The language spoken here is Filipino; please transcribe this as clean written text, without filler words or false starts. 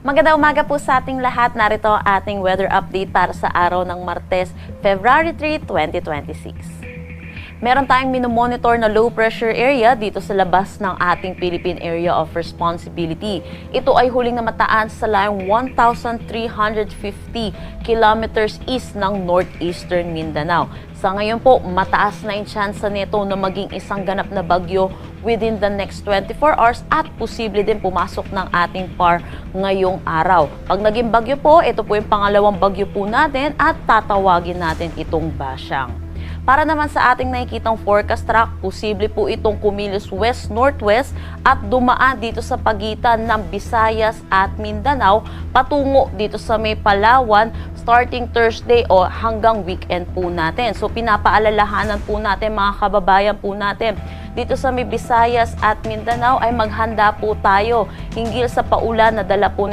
Magandang umaga po sa ating lahat. Narito ang ating weather update para sa araw ng Martes, February 3, 2026. Meron tayong minomonitor na low pressure area dito sa labas ng ating Philippine Area of Responsibility. Ito ay huling namataan sa layong 1,350 kilometers east ng northeastern Mindanao. Sa ngayon po, mataas na yung tsansa nito na maging isang ganap na bagyo within the next 24 hours at posible din pumasok ng ating PAR ngayong araw. Pag naging bagyo po, ito po yung pangalawang bagyo po natin at tatawagin natin itong Basyang. Para naman sa ating nakikitang forecast track, posible po itong kumilos west-northwest at dumaan dito sa pagitan ng Visayas at Mindanao patungo dito sa may Palawan starting Thursday o hanggang weekend po natin. So pinapaalalahanan po natin mga kababayan po natin dito sa may Visayas at Mindanao ay maghanda po tayo hinggil sa paulan na dala po